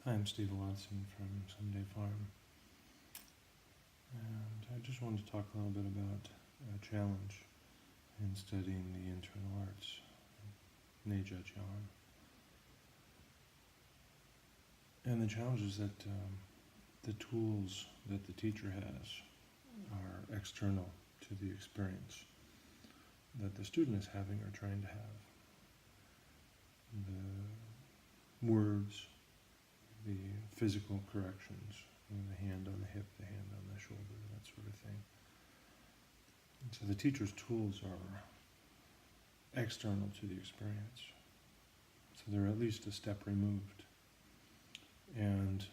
I'm Steve Watson from Someday Farm, and I just wanted to talk a little bit about a challenge in studying the internal arts, Neja-chan. And the challenge is that the tools that the teacher has are external to the experience that the student is having or trying to have. The words, the physical corrections, the hand on the hip, the hand on the shoulder, that sort of thing. And so the teacher's tools are external to the experience. So they're at least a step removed. And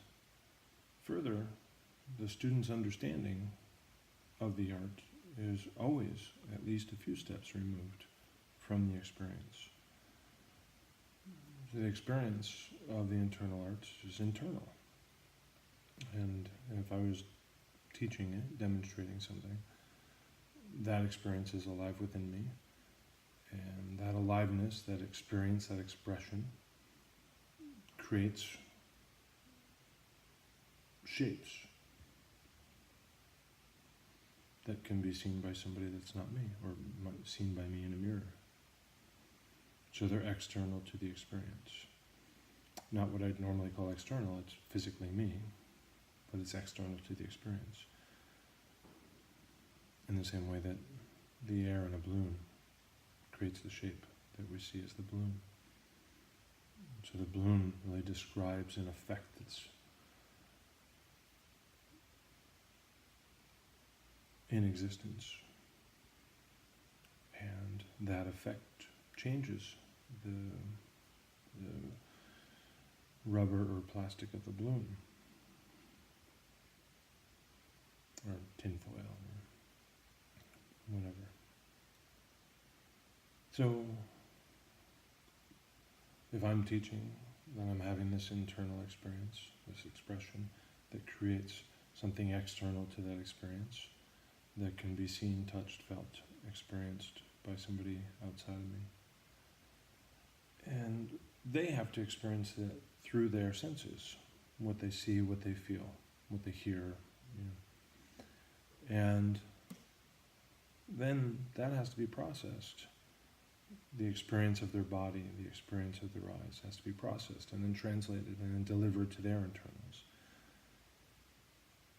further, the student's understanding of the art is always at least a few steps removed from the experience. The experience of the internal arts is internal. And if I was teaching it, demonstrating something, that experience is alive within me. And that aliveness, that experience, that expression creates shapes that can be seen by somebody that's not me, or seen by me in a mirror. So they're external to the experience. Not what I'd normally call external, it's physically me, but it's external to the experience. In the same way that the air in a balloon creates the shape that we see as the balloon. So the balloon really describes an effect that's in existence. And that effect changes the rubber or plastic of the balloon, or tinfoil, or whatever. So, if I'm teaching, then I'm having this internal experience, this expression that creates something external to that experience that can be seen, touched, felt, experienced by somebody outside of me. And they have to experience that through their senses, what they see, what they feel, what they hear. And then that has to be processed. The experience of their body, the experience of their eyes has to be processed and then translated and then delivered to their internals.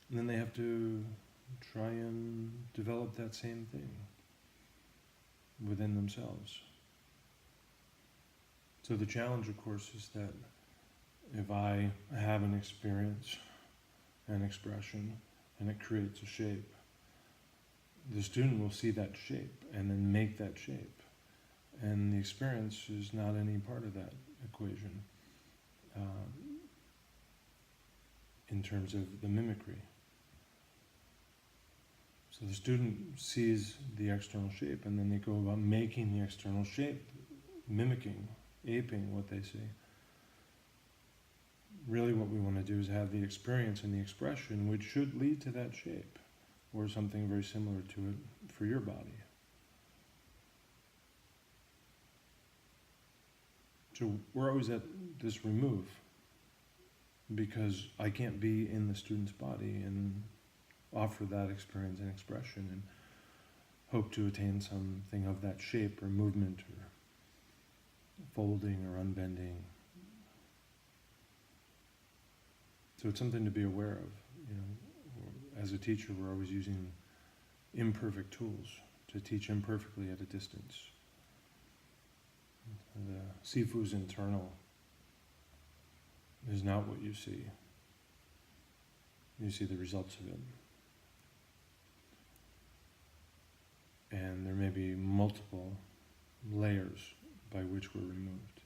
And then they have to try and develop that same thing within themselves. So the challenge, of course, is that if I have an experience, an expression, and it creates a shape, the student will see that shape and then make that shape. And the experience is not any part of that equation in terms of the mimicry. So the student sees the external shape and then they go about making the external shape, mimicking, aping what they see. Really what we want to do is have the experience and the expression which should lead to that shape, or something very similar to it for your body. So we're always at this remove, because I can't be in the student's body and offer that experience and expression and hope to attain something of that shape or movement or folding or unbending. So it's something to be aware of. As a teacher, we're always using imperfect tools to teach imperfectly at a distance. The Sifu's internal is not what you see. You see the results of it. And there may be multiple layers by which we're removed.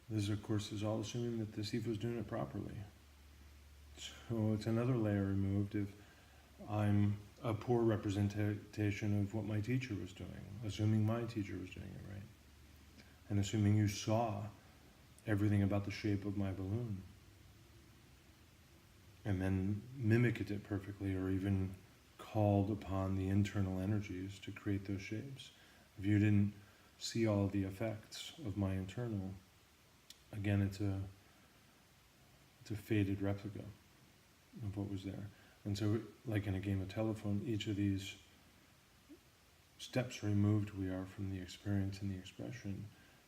This, of course, is all assuming that the Sifu is doing it properly. So it's another layer removed if I'm a poor representation of what my teacher was doing, assuming my teacher was doing it right, and assuming you saw everything about the shape of my balloon, and then mimicked it perfectly, or even called upon the internal energies to create those shapes. If you didn't see all the effects of my internal, again, it's a It's a faded replica of what was there. And so, like in a game of telephone, each of these steps removed we are from the experience and the expression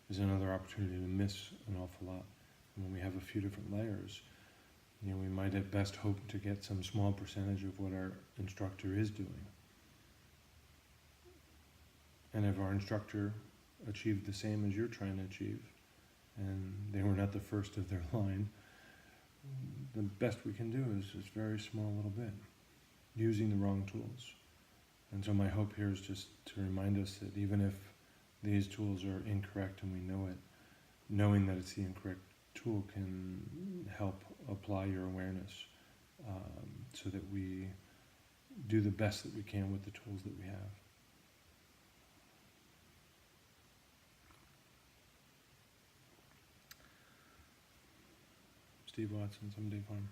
is another opportunity to miss an awful lot. And when we have a few different layers, we might at best hope to get some small percentage of what our instructor is doing. And if our instructor achieved the same as you're trying to achieve, and they were not the first of their line, the best we can do is this very small little bit, using the wrong tools. And so my hope here is just to remind us that even if these tools are incorrect and we know it, knowing that it's the incorrect tool can help apply your awareness so that we do the best that we can with the tools that we have. Steve Watson, Someday Farm.